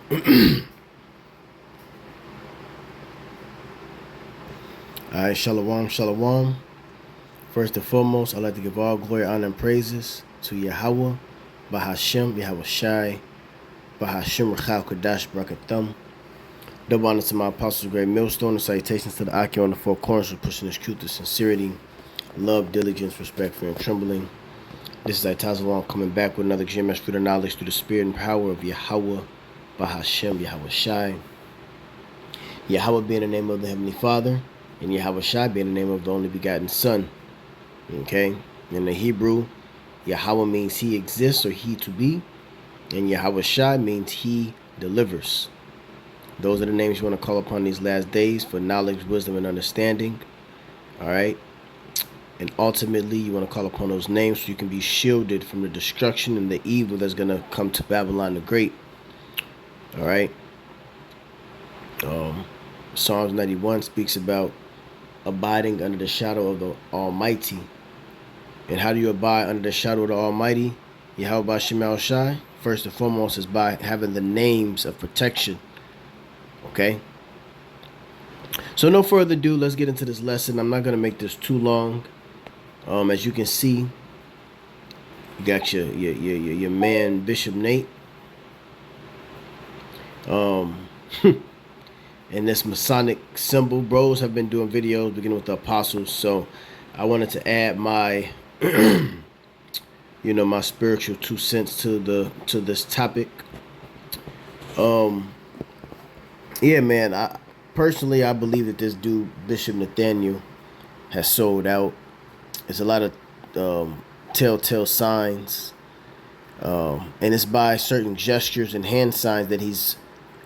Alright, shalom, shalom. First and foremost, I'd like to give all glory, honor, and praises to Yahweh, Bahashem, Yahweh Shai, Bahashem, Rachel, Kadash, Brakathum. Double honor to my apostles, great millstone, and salutations to the Aki on the four corners for pushing this truth with sincerity, love, diligence, respect, fear, and trembling. This is Itazalon coming back with another GMS fruit of knowledge through the spirit and power of Yahweh, Bahashem, Yahweh Shai. Yahweh being the name of the Heavenly Father, and Yahweh Shai being the name of the only begotten Son. Okay? In the Hebrew, Yahweh means he exists or he to be, and Yahweh Shai means he delivers. Those are the names you want to call upon these last days for knowledge, wisdom, and understanding. Alright? And ultimately, you want to call upon those names so you can be shielded from the destruction and the evil that's going to come to Babylon the Great. Alright? Psalms 91 speaks about abiding under the shadow of the Almighty. And how do you abide under the shadow of the Almighty? Yahweh B'Shem Shai, first and foremost, is by having the names of protection. Okay? So no further ado, let's get into this lesson. I'm not going to make this too long. As you can see, you got your man, Bishop Nate. And this Masonic symbol. Bros have been doing videos beginning with the apostles, so I wanted to add my my spiritual 2 cents to this topic. Yeah, man, I believe that this dude Bishop Nathaniel has sold out. There's a lot of telltale signs, and it's by certain gestures and hand signs that he's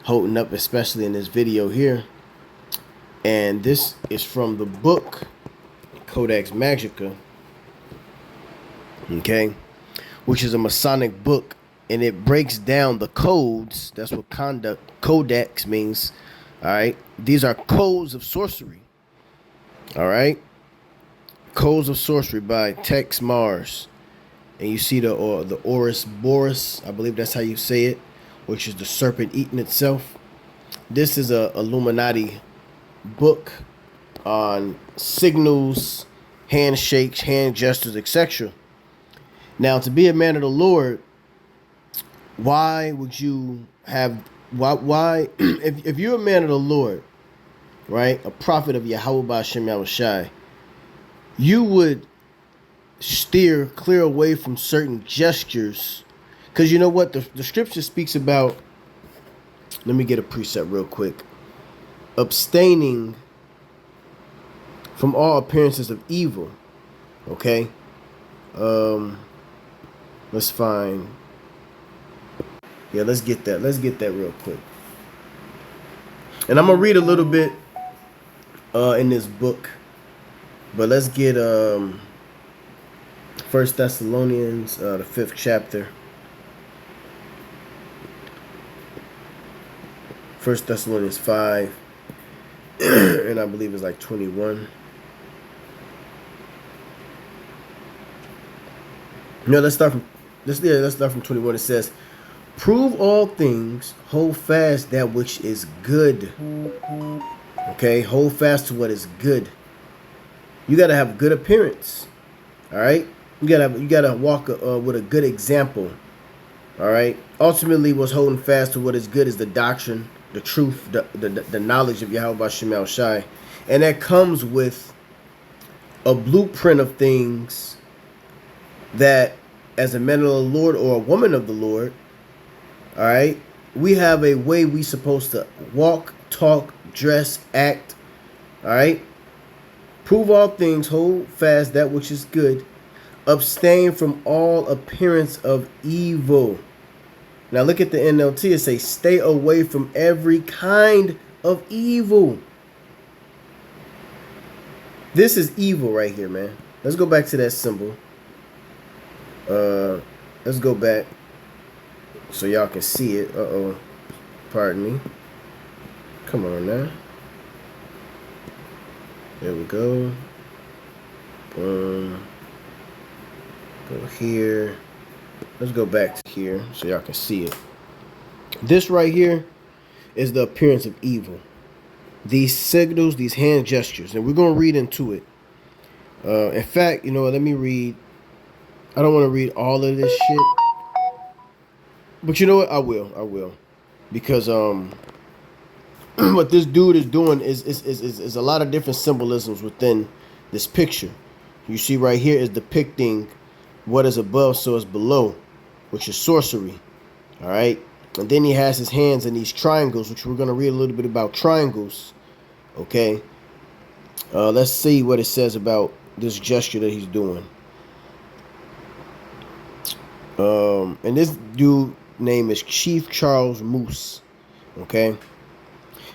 holding up, especially in this video here. And this is from the book Codex Magica, okay, which is a Masonic book, and it breaks down the codes. That's what codex means. All right, these are codes of sorcery. All right, codes of sorcery by Tex Mars, and you see the Orus Boris, I believe that's how you say it, which is the serpent eating itself. This is a Illuminati book on signals, handshakes, hand gestures, etc. Now, to be a man of the Lord, why would you have why if you're a man of the Lord, right, a prophet of Yahweh B'Shem Yahweh Shai, you would steer clear away from certain gestures. Because you know what? The scripture speaks about, let me get a precept real quick. Abstaining from all appearances of evil. Okay? Let's find. Yeah, let's get that. Let's get that real quick. And I'm going to read a little bit in this book. But let's get 1 Thessalonians, the 5th chapter. 1 Thessalonians 5, and I believe it's like 21. No, let's start from 21. It says, "Prove all things, hold fast that which is good." Okay, hold fast to what is good. You gotta have good appearance. All right, you gotta walk with a good example. All right. Ultimately, what's holding fast to what is good is the doctrine, the truth, the knowledge of Yahweh B'Shem Shai. And that comes with a blueprint of things that, as a man of the Lord or a woman of the Lord, all right, we have a way we supposed to walk, talk, dress, act. All right. Prove all things, hold fast that which is good. Abstain from all appearance of evil. Now look at the NLT. It says, stay away from every kind of evil. This is evil right here, man. Let's go back to that symbol. Let's go back so y'all can see it. Pardon me. Come on now. There we go. Boom. Go here. Let's go back to here so y'all can see it. This right here is the appearance of evil. These signals, these hand gestures, and we're gonna read into it. In fact, you know what? Let me read. I don't want to read all of this shit, but you know what? I will. I will, because what this dude is doing is a lot of different symbolisms within this picture. You see right here is depicting what is above, so is below, which is sorcery. All right, and then he has his hands in these triangles, which we're gonna read a little bit about triangles. Okay, let's see what it says about this gesture that he's doing. And this dude name is Chief Charles Moose. Okay,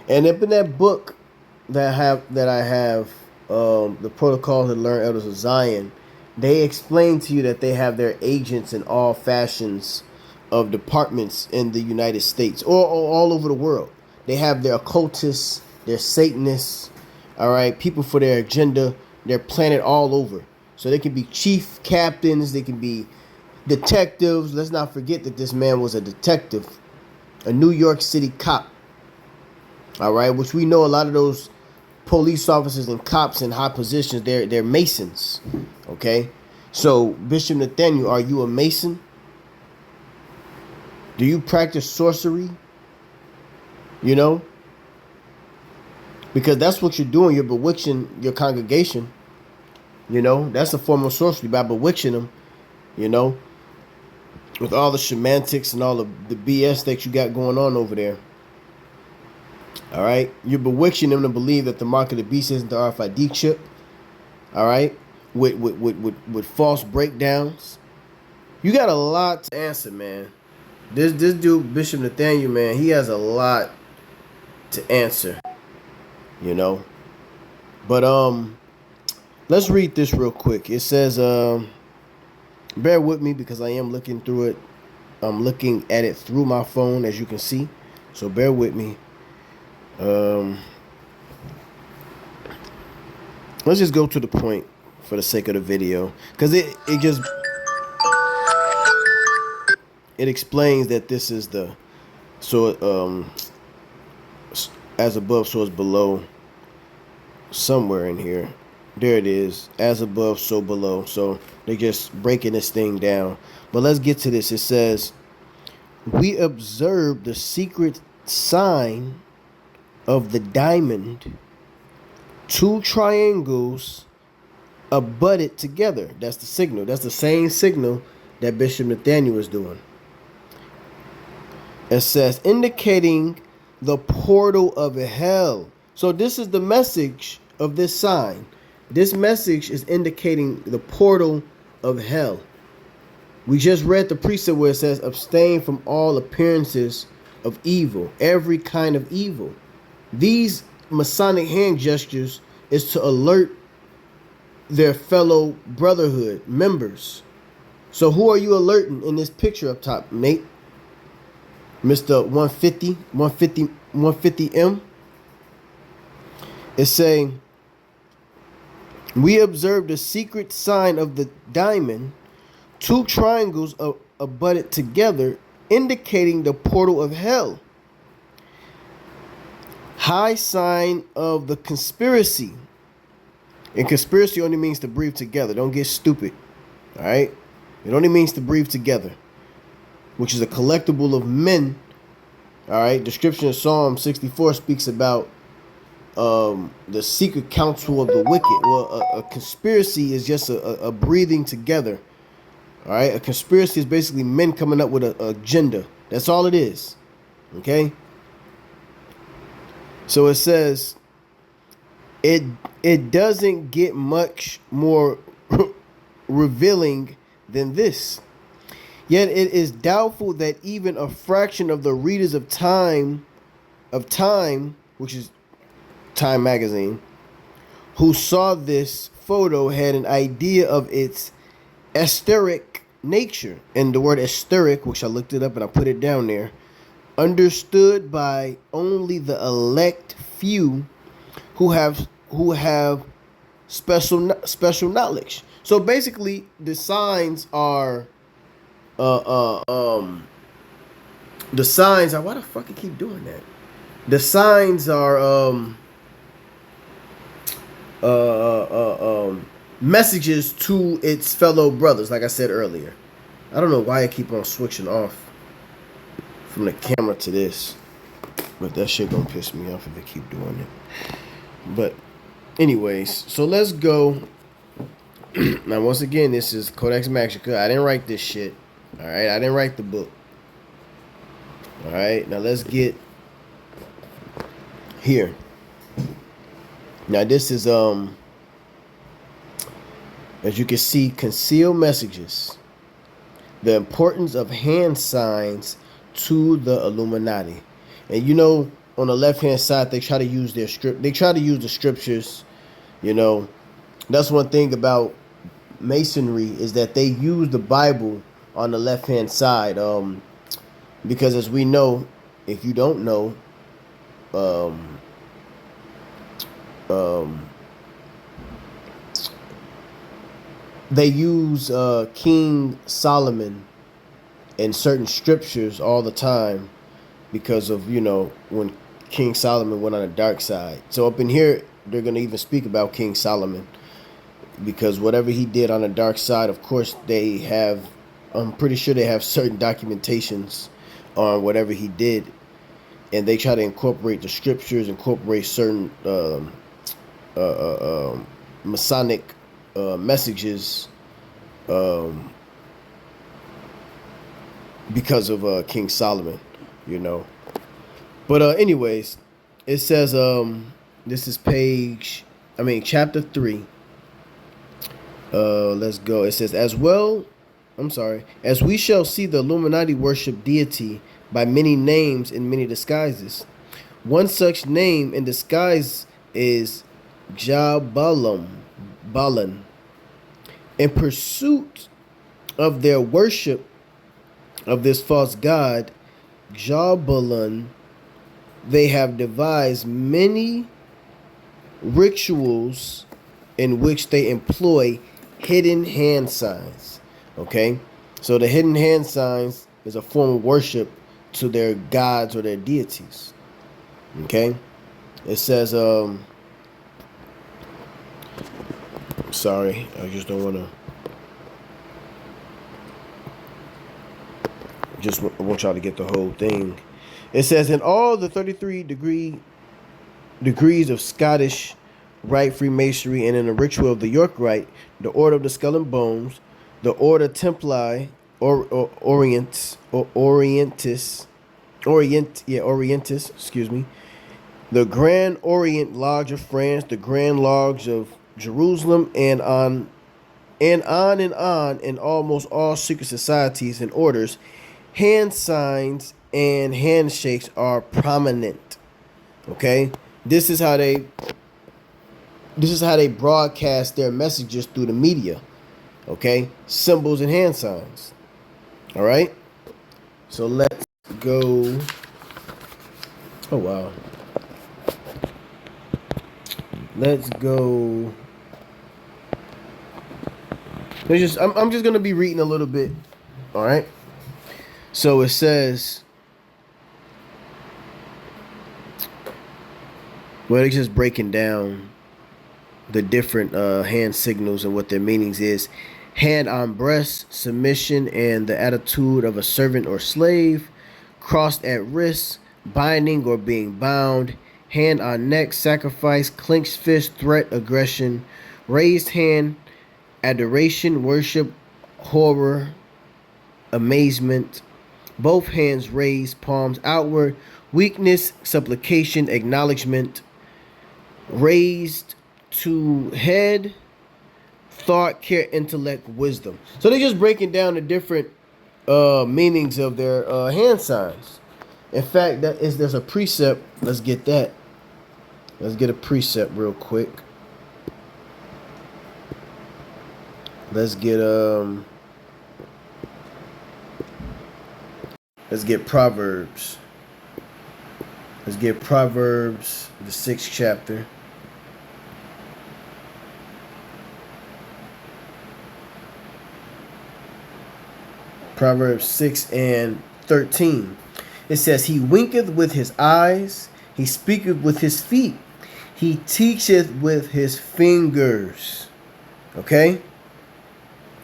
and up in that book that I have, the Protocols to Learn Elders of Zion, they explain to you that they have their agents in all fashions of departments in the United States or all over the world. They have their occultists, their Satanists, all right, people for their agenda. They're planted all over. So they can be chief captains, they can be detectives. Let's not forget that this man was a detective, a New York City cop. All right, which we know a lot of those police officers and cops in high positions, they're Masons. Okay, so Bishop Nathaniel, are you a Mason? Do you practice sorcery? You know, because that's what you're doing. You're bewitching your congregation. You know, that's a form of sorcery by bewitching them. You know, with all the semantics and all of the BS that you got going on over there. All right, you're bewitching them to believe that the mark of the beast isn't the RFID chip. All right, with false breakdowns. You got a lot to answer, man. This dude, Bishop Nathaniel, man, he has a lot to answer. You know, but let's read this real quick. It says, bear with me because I am looking through it. I'm looking at it through my phone, as you can see. So bear with me. Let's just go to the point for the sake of the video, because it explains that this is the as above, so it's below. Somewhere in here, there it is. As above, so below. So they're just breaking this thing down. But let's get to this. It says, we observe the secret sign of the diamond, two triangles abutted together. That's the signal. That's the same signal that Bishop Nathaniel is doing. It says, indicating the portal of hell. So this is the message of this sign. This message is indicating the portal of hell. We just read the precept where it says, abstain from all appearances of evil, every kind of evil. These Masonic hand gestures is to alert their fellow brotherhood members. So who are you alerting in this picture up top, mate? Mr. 150M. It's saying, we observe the secret sign of the diamond, two triangles abutted together, indicating the portal of hell. High sign of the conspiracy. And conspiracy only means to breathe together. Don't get stupid. All right? It only means to breathe together, which is a collectible of men. All right? Description of Psalm 64 speaks about the secret counsel of the wicked. Well, a conspiracy is just a breathing together. All right? A conspiracy is basically men coming up with an agenda. That's all it is. Okay? So it says, it doesn't get much more revealing than this. Yet it is doubtful that even a fraction of the readers of Time, which is Time magazine, who saw this photo had an idea of its esoteric nature. And the word esoteric, which I looked it up and I put it down there, understood by only the elect few who have special knowledge. So basically, the signs are The signs are, why the fuck you keep doing that? The signs are messages to its fellow brothers, like I said earlier. I don't know why I keep on switching off from the camera to this, but that shit gonna piss me off if they keep doing it. But anyways, so let's go. Now once again, this is Codex Maxica. I didn't write this shit. All right, I didn't write the book. All right, now let's get here. Now this is as you can see, concealed messages. The importance of hand signs to the Illuminati. And you know, on the left hand side, they try to use their script. They try to use the scriptures. You know, that's one thing about Masonry is that they use the Bible on the left hand side. Because as we know, if you don't know, they use King Solomon in certain scriptures all the time because of, you know, when King Solomon went on the dark side. So up in here, they're going to even speak about King Solomon because whatever he did on the dark side, of course, they have, I'm pretty sure they have certain documentations on whatever he did. And they try to incorporate the scriptures, incorporate certain masonic messages because of King Solomon, you know. But anyways, it says this is chapter 3. Let's go. It says, as we shall see, the Illuminati worship deity by many names in many disguises. One such name in disguise is Balan. In pursuit of their worship of this false god, Jabalan, they have devised many rituals in which they employ hidden hand signs. Okay? So the hidden hand signs is a form of worship to their gods or their deities. Okay? It says, sorry, I just don't want to. Just want y'all to get the whole thing. It says, in all the 33 degrees of Scottish Rite Freemasonry and in the ritual of the York Rite, the Order of the Skull and Bones, the Order Templi Orientis, excuse me, the Grand Orient Lodge of France, the Grand Lodge of Jerusalem, and on in almost all secret societies and orders, hand signs and handshakes are prominent. Okay? This is how they broadcast their messages through the media. Okay? Symbols and hand signs. All right? So let's go. Oh wow. Let's go. I'm just gonna be reading a little bit. All right. So it says, well, it's just breaking down the different hand signals and what their meanings is. Hand on breast, submission and the attitude of a servant or slave. Crossed at wrist, binding or being bound. Hand on neck, sacrifice. Clenched fist, threat, aggression. Raised hand, adoration, worship, horror, amazement. Both hands raised, palms outward. Weakness, supplication, acknowledgement. Raised to head, thought, care, intellect, wisdom. So they're just breaking down the different meanings of their hand signs. In fact, there's a precept. Let's get that. Let's get a precept real quick. Let's get Proverbs. Let's get Proverbs, the 6th chapter. Proverbs 6 and 13. It says, he winketh with his eyes, he speaketh with his feet, he teacheth with his fingers. Okay?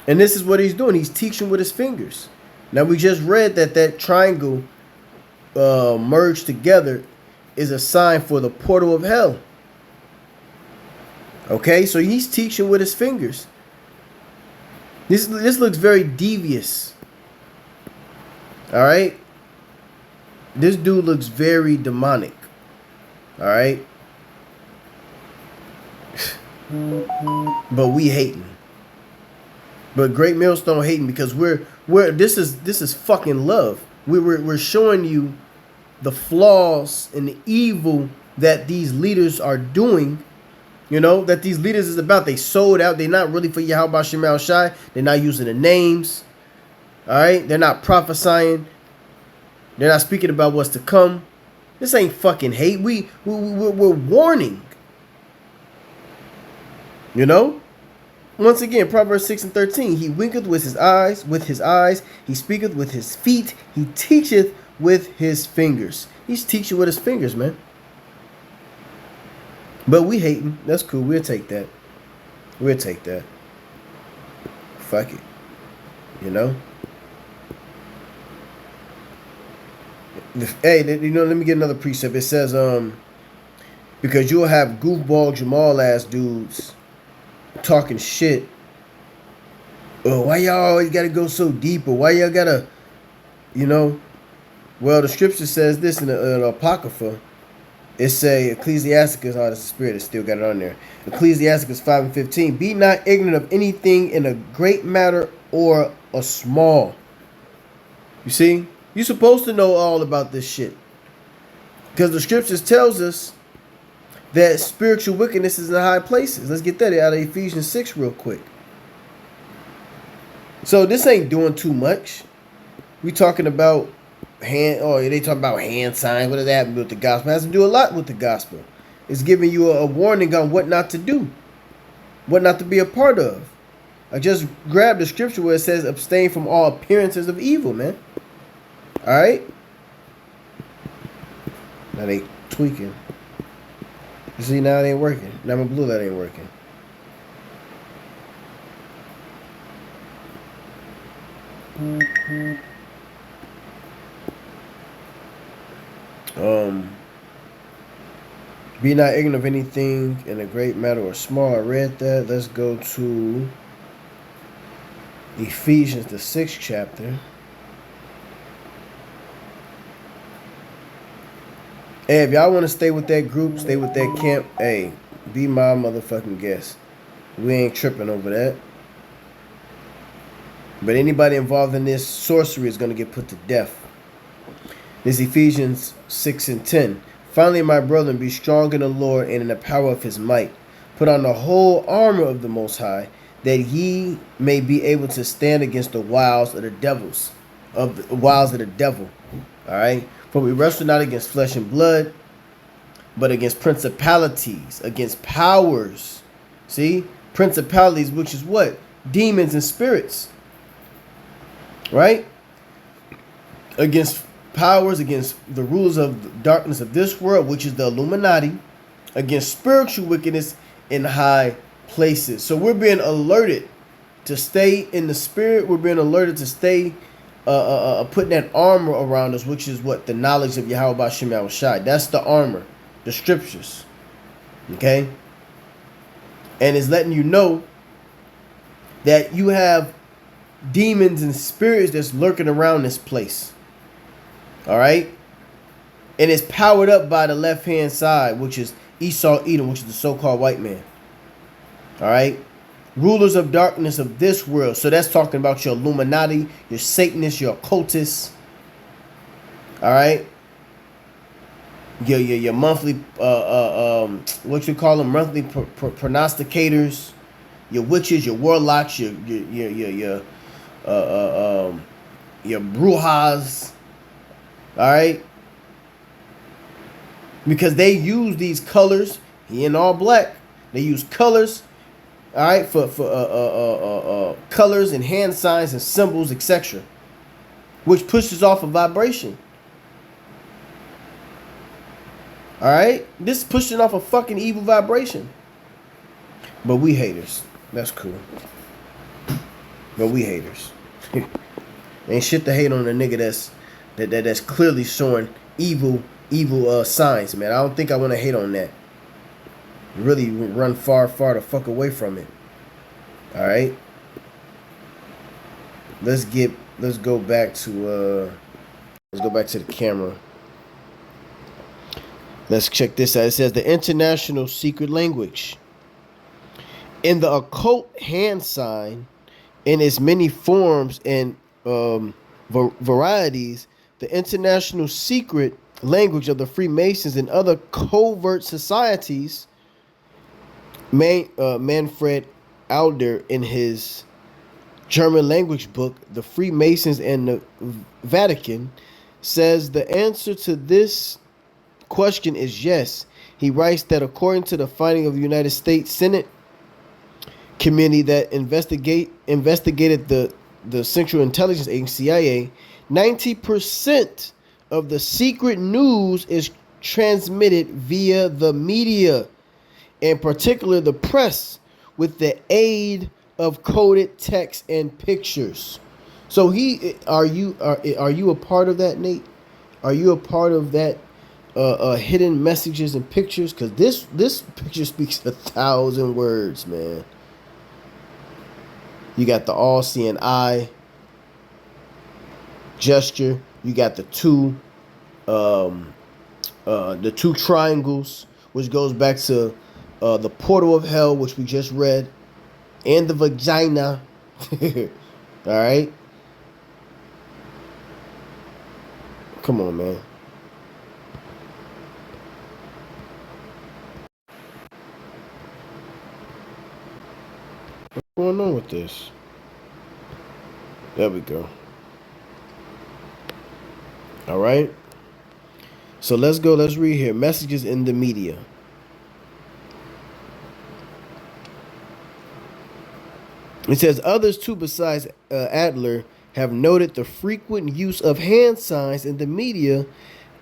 And this is what he's doing. He's teaching with his fingers. Now, we just read that triangle merged together is a sign for the portal of hell. Okay? So he's teaching with his fingers. This looks very devious. All right? This dude looks very demonic. All right? But we hating. But Great Millstone hating because this is fucking love. We're showing you the flaws and the evil that these leaders are doing. You know, that these leaders is about. They sold out. They're not really for Yahweh Shem Al Shai. They're not using the names. All right? They're not prophesying. They're not speaking about what's to come. This ain't fucking hate. We're warning. You know? Once again, Proverbs 6:13. He winketh with his eyes. He speaketh with his feet. He teacheth with his fingers. He's teaching with his fingers, man. But we hating. That's cool. We'll take that. We'll take that. Fuck it. You know? Hey, you know, let me get another precept. It says, because you'll have goofball Jamal ass dudes talking shit. Oh, why y'all always gotta go so deep? Or why y'all gotta, you know? Well, the scripture says this in the Apocrypha. It say Ecclesiasticus, oh, that's the spirit, it still got it on there. Ecclesiasticus 5:15. Be not ignorant of anything in a great matter or a small. You see? You're supposed to know all about this shit. Because the scriptures tells us that spiritual wickedness is in high places. Let's get that out of Ephesians 6 real quick. So this ain't doing too much. We talking about they talking about hand signs. What does that have with the gospel? It has to do a lot with the gospel. It's giving you a warning on what not to do. What not to be a part of. I just grabbed the scripture where it says abstain from all appearances of evil, man. Alright? Now they tweaking. You see, now it ain't working. Now my blue light ain't working. Be not ignorant of anything in a great matter or small. I read that. Let's go to Ephesians, the 6th chapter. Hey, if y'all want to stay with that group, stay with that camp, hey, be my motherfucking guest. We ain't tripping over that. But anybody involved in this sorcery is going to get put to death. This is Ephesians 6:10. Finally, my brethren, be strong in the Lord and in the power of his might. Put on the whole armor of the Most High, that ye may be able to stand against the wiles of the devil. All right? For we wrestle not against flesh and blood, but against principalities, against powers. See? Principalities, which is what? Demons and spirits. Right? Against powers, against the rulers of the darkness of this world, which is the Illuminati, against spiritual wickedness in high places. So we're being alerted to stay in the spirit. We're being alerted to stay putting that armor around us, which is what? The knowledge of Yahweh Shem Al Shai. That's the armor, the scriptures. Okay? And it's letting you know that you have demons and spirits that's lurking around this place. All right? And it's powered up by the left-hand side, which is Esau, Edom, which is the so-called white man. All right? Rulers of darkness of this world. So that's talking about your Illuminati, your Satanists, your occultists. All right? Your monthly, what you call them, monthly prognosticators, your witches, your warlocks, your brujas. All right? Because they use these colors. He in all black. They use colors. All right, for colors and hand signs and symbols, etc., which pushes off a vibration. All right, this is pushing off a fucking evil vibration. But we haters. That's cool. But we haters. Ain't shit to hate on a nigga that's clearly showing evil signs, man. I don't think I want to hate on that. Really run far the fuck away from it. All right. Let's go back to the camera. Let's check this out. It says the international secret language. In the occult hand sign, in its many forms and varieties, the international secret language of the Freemasons and other covert societies, Manfred Alder, in his German language book, The Freemasons and the Vatican, says the answer to this question is yes. He writes that according to the finding of the United States Senate committee that investigated the Central Intelligence Agency, CIA, 90% of the secret news is transmitted via the media, in particular the press, with the aid of coded text and pictures. So are you a part of that, Nate? Are you a part of that hidden messages and pictures? Because this picture speaks 1,000 words, man. You got the all-seeing eye gesture. You got the two triangles, which goes back to the portal of hell, which we just read, and the vagina. All right. Come on, man. What's going on with this? There we go. All right. So let's go. Let's read here. Messages in the media. It says others too besides Adler have noted the frequent use of hand signs in the media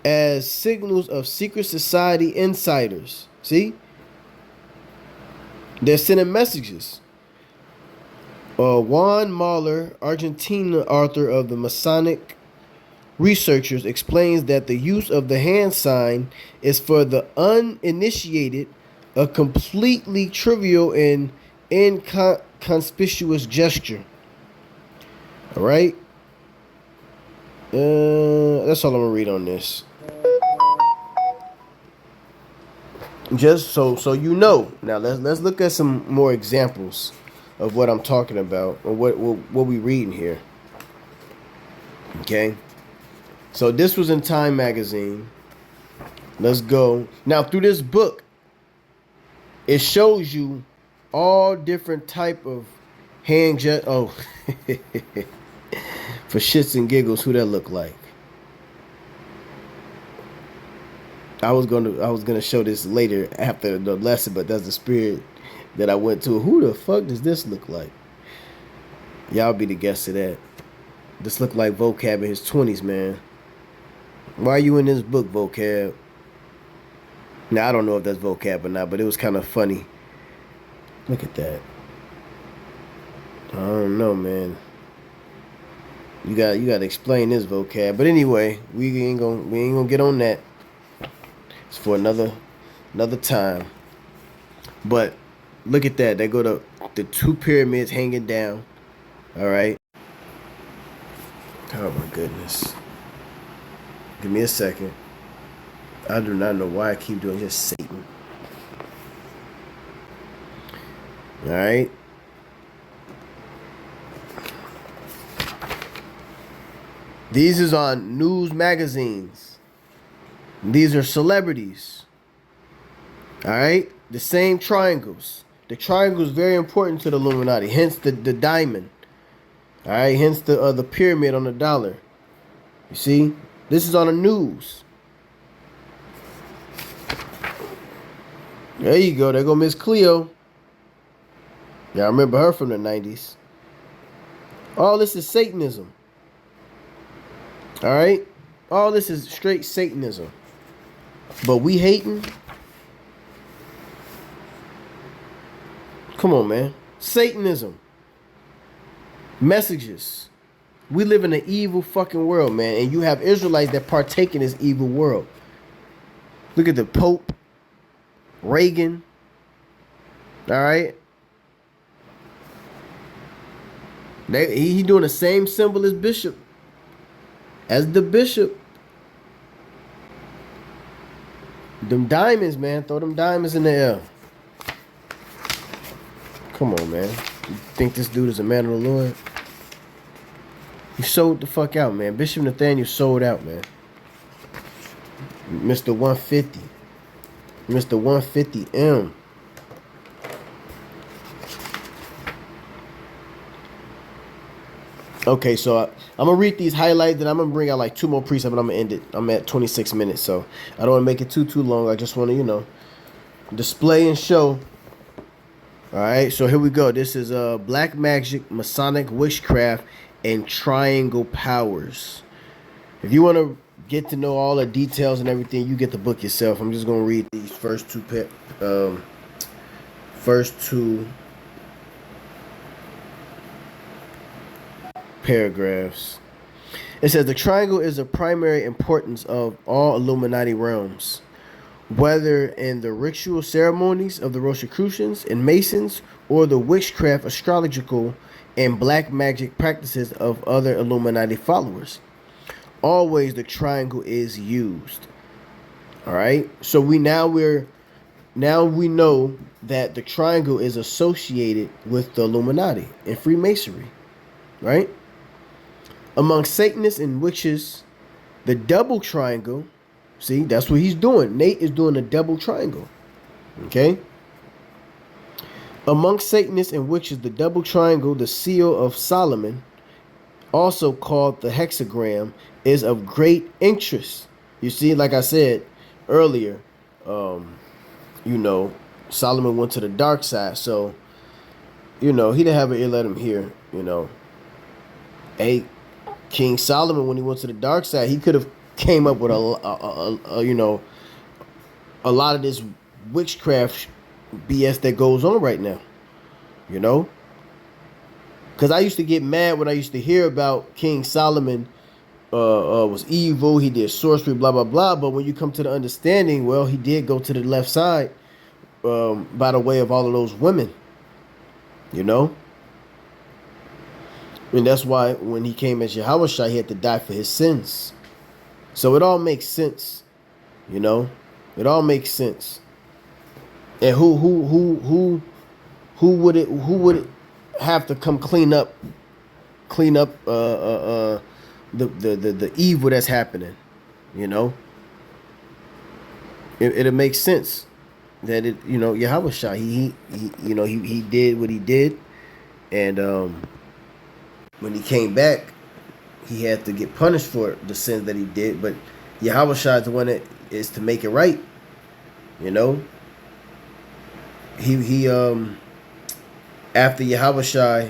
as signals of secret society insiders. See? They're sending messages. Juan Mahler, Argentina author of the Masonic Researchers, explains that the use of the hand sign is for the uninitiated a completely trivial and inconspicuous gesture. All right? That's all I'm going to read on this. Just so you know. Now let's look at some more examples of what I'm talking about, or what we reading here. Okay, so this was in Time magazine. Let's go now through this book. It shows you all different type of hand for shits and giggles, who that look like. I was gonna show this later after the lesson, but that's the spirit that I went to. Who the fuck does this look like? Y'all be the guest of that. This look like Vocab in his 20s, man. Why are you in this book, Vocab? Now I don't know if that's Vocab or not, but it was kind of funny. Look at that. I don't know, man. You got to explain this, Vocab. But anyway, we ain't gonna get on that. It's for another time. But look at that. They go to the two pyramids hanging down. All right. Oh my goodness. Give me a second. I do not know why I keep doing just Satan. All right. These is on news magazines. These are celebrities. All right. The same triangles. The triangle is very important to the Illuminati. Hence the diamond. All right. Hence the pyramid on the dollar. You see, this is on the news. There you go. There go Miss Cleo. Yeah, I remember her from the 90s. All this is Satanism. All right. All this is straight Satanism. But we hating. Come on, man. Satanism. Messages. We live in an evil fucking world, man. And you have Israelites that partake in this evil world. Look at the Pope. Reagan. All right. He doing the same symbol as Bishop. As the Bishop. Them diamonds, man. Throw them diamonds in the air. Come on, man. You think this dude is a man of the Lord? He sold the fuck out, man. Bishop Nathaniel sold out, man. Mr. 150. Mr. 150M. Okay, so I'm going to read these highlights, and I'm going to bring out like 2 more precepts, and I'm going to end it. I'm at 26 minutes, so I don't want to make it too long. I just want to, display and show. All right, so here we go. This is Black Magic, Masonic Witchcraft, and Triangle Powers. If you want to get to know all the details and everything, you get the book yourself. I'm just going to read these first two paragraphs. It says the triangle is of primary importance of all Illuminati realms, whether in the ritual ceremonies of the Rosicrucians and Masons or the witchcraft, astrological, and black magic practices of other Illuminati followers. Always the triangle is used. All right. So we know that the triangle is associated with the Illuminati and Freemasonry, right? Among Satanists and witches, the double triangle, see, that's what he's doing. Nate is doing a double triangle. Okay? Among Satanists and witches, the double triangle, the seal of Solomon, also called the hexagram, is of great interest. You see, like I said earlier, Solomon went to the dark side. So, he didn't have an ear, let him hear, Hey, King Solomon, when he went to the dark side, he could have came up with a lot of this witchcraft BS that goes on right now, because I used to get mad when I used to hear about King Solomon was evil, he did sorcery, blah blah blah. But when you come to the understanding, well, he did go to the left side by the way of all of those women, and that's why when he came as Yahushua, he had to die for his sins. So it all makes sense, it all makes sense. And who would it have to come clean up the evil that's happening, It'll make sense that Yahushua, he did what he did, and when he came back, he had to get punished for the sins that he did. But Yahushua is the one that is to make it right. He after Yahushua,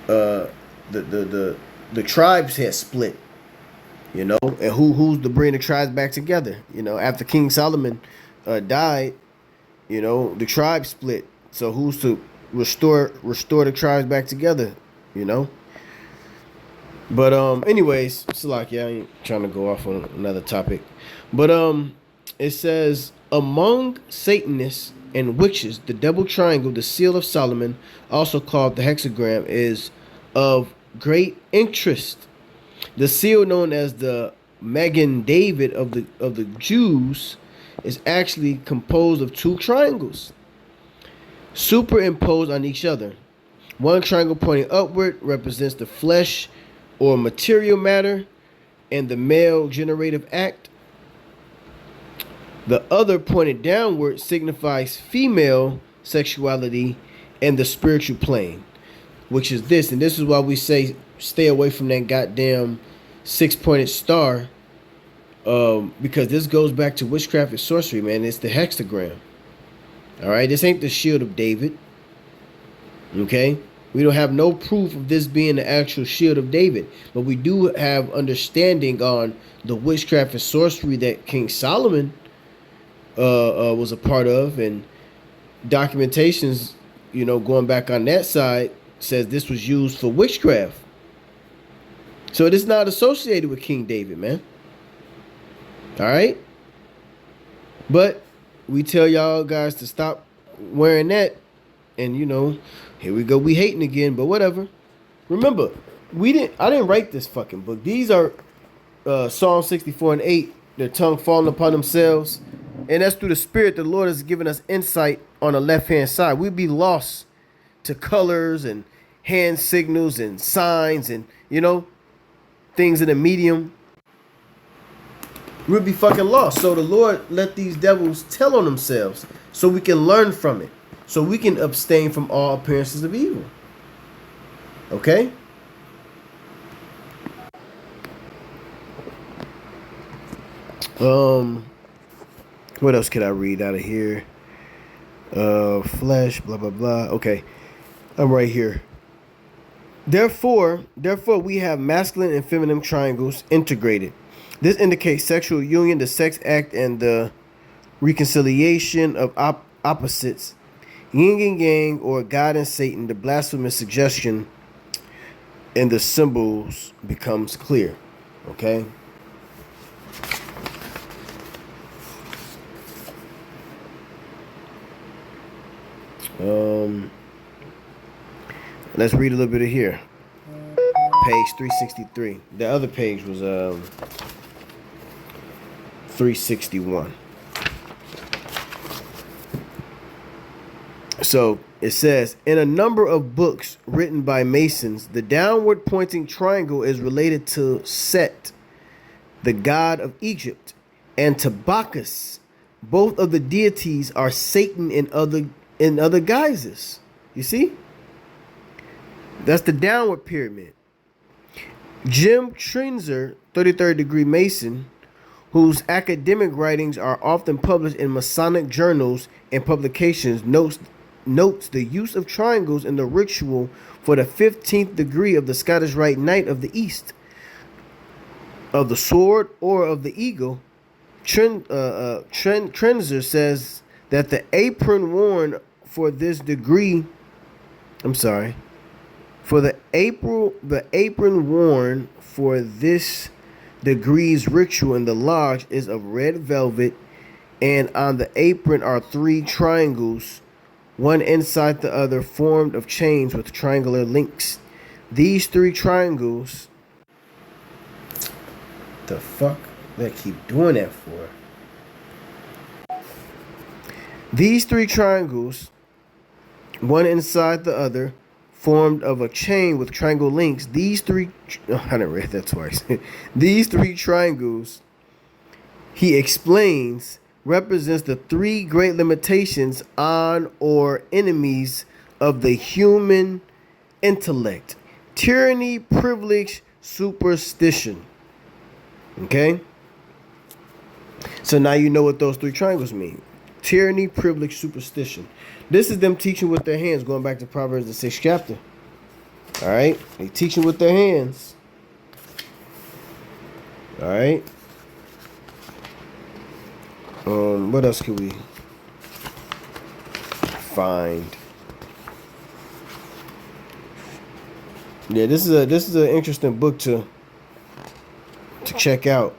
the tribes had split. And who's to bring the tribes back together? After King Solomon died, the tribes split. So who's to restore the tribes back together? But anyways, it's like, I ain't trying to go off on another topic. But it says among Satanists and witches, the double triangle, the seal of Solomon, also called the hexagram, is of great interest. The seal, known as the Magen David of the Jews, is actually composed of 2 triangles superimposed on each other. One triangle pointing upward represents the flesh or material matter and the male generative act. The other pointed downward signifies female sexuality and the spiritual plane, which is this. And this is why we say stay away from that goddamn 6-pointed star, because this goes back to witchcraft and sorcery, man. It's the hexagram. All right, this ain't the shield of David. Okay, We don't have no proof of this being the actual shield of David, but we do have understanding on the witchcraft and sorcery that King Solomon was a part of, and documentations, going back on that side, says this was used for witchcraft. So it is not associated with King David, man. All right? But we tell y'all guys to stop wearing that. And, here we go. We hating again, but whatever. Remember, I didn't write this fucking book. These are Psalm 64 and 8. Their tongue falling upon themselves. And that's through the Spirit. The Lord has given us insight on the left-hand side. We'd be lost to colors and hand signals and signs and, things in the medium. We'd be fucking lost. So the Lord let these devils tell on themselves so we can learn from it. So we can abstain from all appearances of evil. Okay? What else can I read out of here? Flesh, blah, blah, blah. Okay. I'm right here. Therefore, we have masculine and feminine triangles integrated. This indicates sexual union, the sex act, and the reconciliation of opposites. Yin and yang, or God and Satan, the blasphemous suggestion in the symbols becomes clear. Okay? Let's read a little bit of here. Page 363. The other page was 361. So it says, in a number of books written by Masons, the downward pointing triangle is related to Set, the god of Egypt, and to Bacchus. Both of the deities are Satan in other guises. You see? That's the downward pyramid. Jim Trenzer, 33rd degree Mason, whose academic writings are often published in Masonic journals and publications, notes the use of triangles in the ritual for the 15th degree of the Scottish Rite Knight of the East, of the sword, or of the eagle. Trenzer says that the apron worn for this degree, the apron worn for this degree's ritual in the lodge is of red velvet, and on the apron are 3 triangles, one inside the other, formed of chains with triangular links. These 3 triangles... The fuck? They keep doing that for? These 3 triangles, one inside the other, formed of a chain with triangle links. These 3... I didn't read that twice. These 3 triangles, he explains, represents the 3 great limitations on or enemies of the human intellect: tyranny, privilege, superstition. Okay? So now you know what those 3 triangles mean. Tyranny, privilege, superstition. This is them teaching with their hands, going back to Proverbs, the 6th chapter. All right? They teaching with their hands. All right? What else can we find? Yeah, this is an interesting book to check out.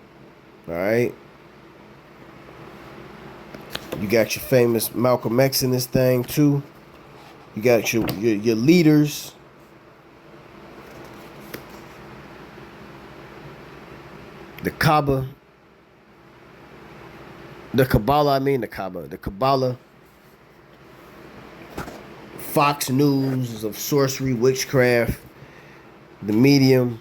All right? You got your famous Malcolm X in this thing too. You got your leaders. The Kaaba. The Kabbalah. Fox News of sorcery, witchcraft. The Medium.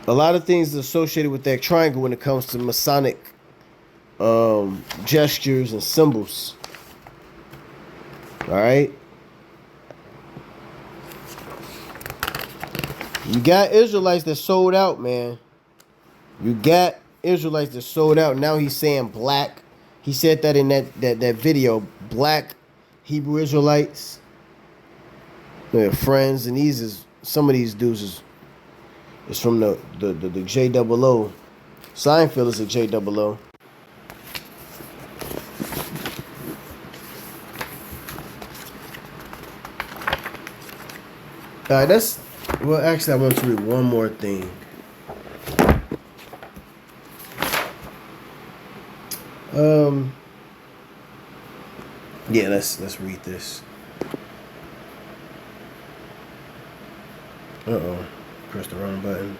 A lot of things associated with that triangle when it comes to Masonic gestures and symbols. All right. You got Israelites that sold out, man. You got Israelites that sold out. Now he's saying black. He said that in that video. Black Hebrew Israelites. Yeah, Friends, and these is some of these dudes is from the J double O. Seinfeld is a J double O. All right, that's well. Actually, I want to read one more thing. Um, yeah, let's read this. Uh-oh, pressed the wrong button.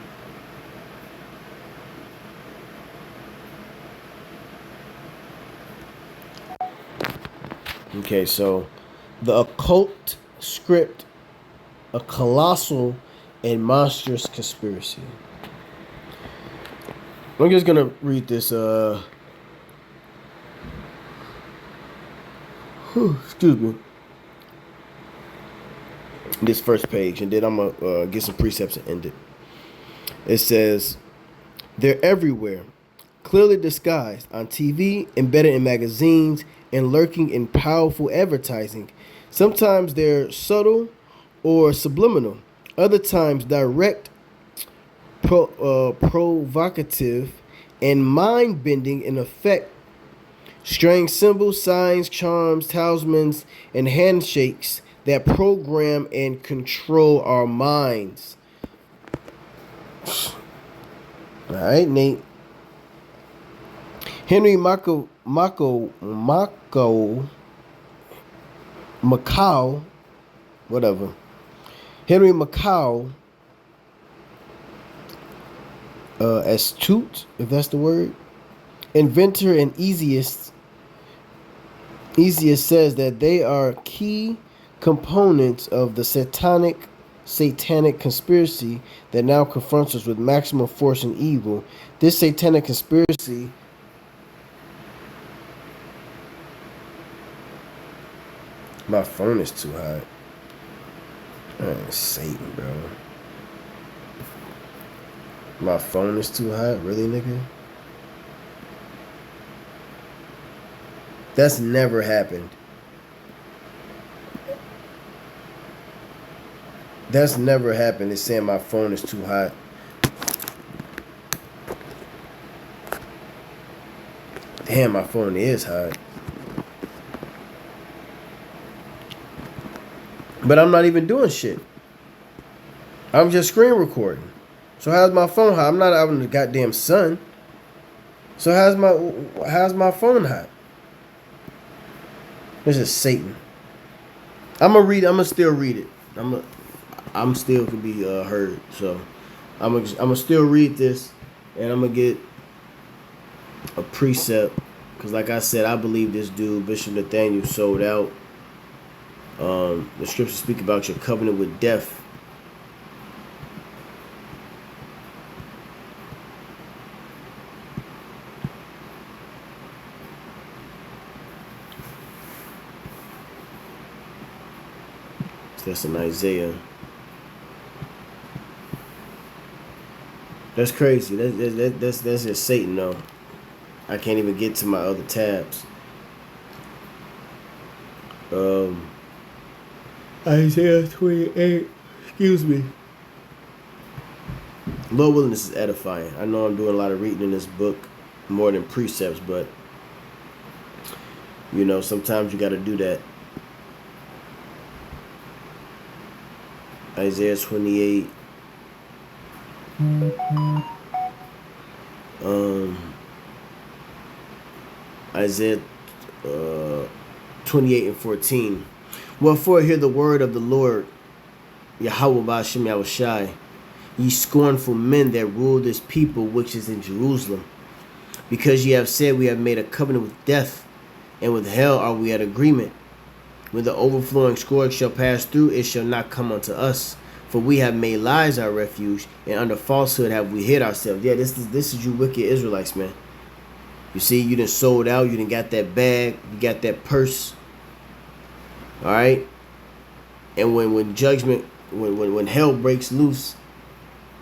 Okay, so the occult script, a colossal and monstrous conspiracy. I'm just gonna read this. Excuse me. This first page, and then I'm gonna get some precepts and end it. It says, "They're everywhere, clearly disguised on TV, embedded in magazines, and lurking in powerful advertising. Sometimes they're subtle or subliminal. Other times direct, provocative, and mind-bending in effect. Strange symbols, signs, charms, talismans, and handshakes that program and control our minds." All right, Nate. Henry Macau, whatever. Henry Macau, astute, if that's the word, inventor and easiest says that they are key components of the satanic conspiracy that now confronts us with maximum force and evil. This satanic conspiracy my phone is too hot. Satan, bro. My phone is too hot? Really, nigga? That's never happened. That's never happened. It's saying my phone is too hot. Damn, my phone is hot. But I'm not even doing shit. I'm just screen recording. So how's my phone hot? I'm not out in the goddamn sun. So how's my phone hot? This is Satan. I'm gonna still read it. I'm still can be heard. So I'm gonna still read this, and I'm gonna get a precept, because like I said, I believe this dude Bishop Nathaniel sold out. The scriptures speak about your covenant with death. That's in Isaiah. That's crazy. That's just Satan, though. I can't even get to my other tabs. Isaiah 28. Excuse me. Lord willing, this is edifying. I know I'm doing a lot of reading in this book, more than precepts, but you know, sometimes you got to do that. Isaiah 28. Isaiah 28 and 14. Wherefore hear the word of the Lord, Yahweh Ba'ashem Yahushai, ye scornful men that rule this people which is in Jerusalem. Because ye have said, we have made a covenant with death, and with hell are we at agreement. When the overflowing scourge shall pass through, it shall not come unto us. For we have made lies our refuge, and under falsehood have we hid ourselves. Yeah, this is you wicked Israelites, man. You see, you done sold out, you done got that bag, you got that purse. Alright? And when judgment, when hell breaks loose,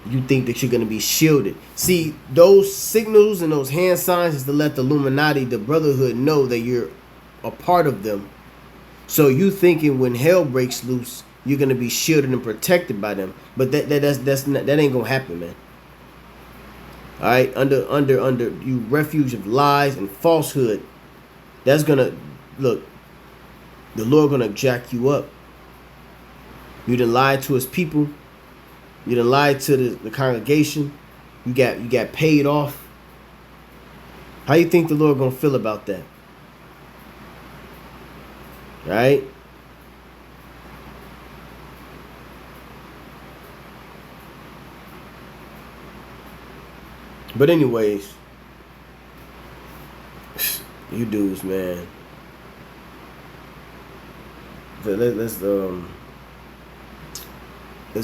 you think that you're going to be shielded. See, those signals and those hand signs is to let the Illuminati, the Brotherhood, know that you're a part of them. So you thinking when hell breaks loose, you're gonna be shielded and protected by them. But that ain't gonna happen, man. All right, under you refuge of lies and falsehood. That's gonna look. The Lord gonna jack you up. You done lied to His people. You done lied to the congregation. You got paid off. How you think the Lord gonna feel about that? Right? But anyways, you dudes, man. Let's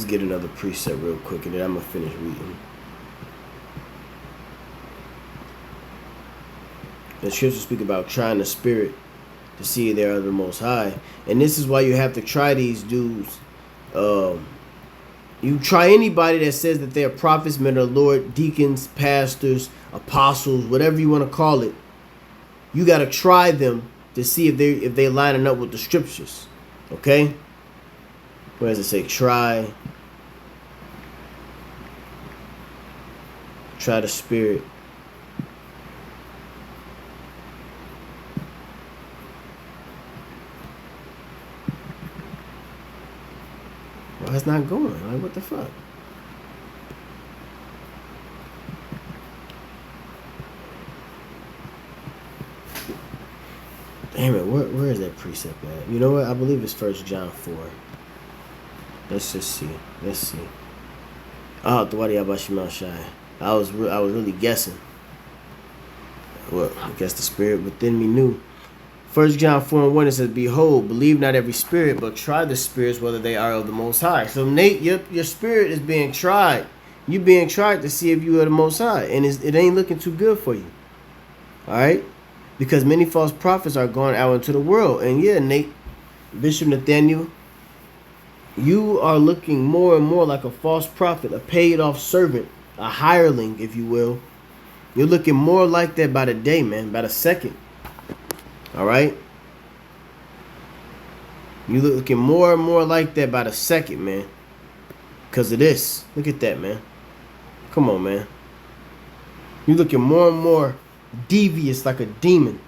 get another precept real quick, and then I'm gonna finish reading. The scriptures speak about trying the spirit to see if they are the Most High, and this is why you have to try these dudes. You try anybody that says that they're prophets, men of the Lord, deacons, pastors, apostles, whatever you want to call it. You got to try them to see if they lining up with the scriptures. Okay? Where does it say try? Try the spirit. Well, it's not going. Like, what the fuck? Damn it, where is that precept at? You know what? I believe it's 1 John 4. Let's just see. Let's see. Oh, I was really guessing. Well, I guess the spirit within me knew. 1 John 4:1, it says, "Behold, believe not every spirit, but try the spirits whether they are of the Most High." So Nate, your spirit is being tried. You being tried to see if you are the Most High, and it ain't looking too good for you. All right, because many false prophets are going out into the world, and yeah, Nate, Bishop Nathaniel, you are looking more and more like a false prophet, a paid-off servant, a hireling, if you will. You're looking more like that by the day, man, by the second. All right? You're looking more and more like that by the second, man. Because of this. Look at that, man. Come on, man. You're looking more and more devious like a demon.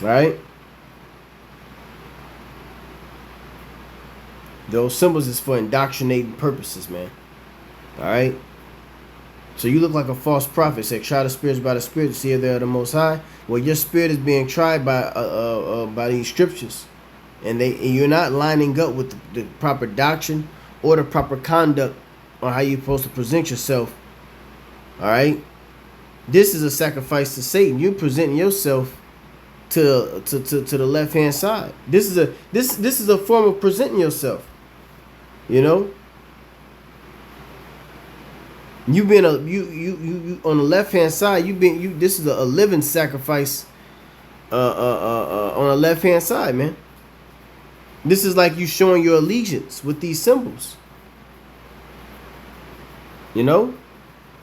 All right? Those symbols is for indoctrinating purposes, man. All right? So you look like a false prophet. Say, try the spirits by the spirit to see if they are the Most High. Well, your spirit is being tried by these scriptures, and you're not lining up with the proper doctrine or the proper conduct on how you're supposed to present yourself. All right, this is a sacrifice to Satan. You're presenting yourself to the left hand side. This is a form of presenting yourself. You know. You been you on the left hand side. This is a living sacrifice. On the left hand side, man. This is like you showing your allegiance with these symbols. You know,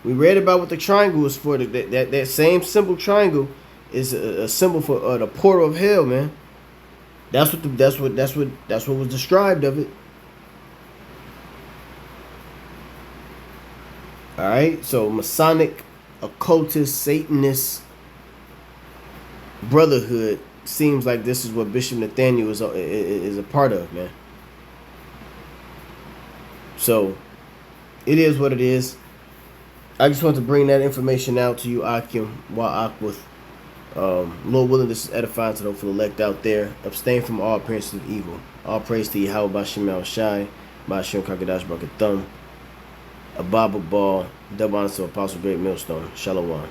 we read about what the triangle is for. That same symbol triangle is a symbol for the portal of hell, man. That's what was described of it. All right, so Masonic, occultist, Satanist brotherhood seems like this is what Bishop Nathaniel is a part of, man. So it is what it is. I just want to bring that information out to you, Akim, while Akwith. Lord willing, this is edifying to those elect out there. Abstain from all appearances of evil. All praise to Yahweh Bashem El Shai, Bashem Kakadash Brakathum. A Bible ball, double honor to Apostle Great Millstone. Shalom.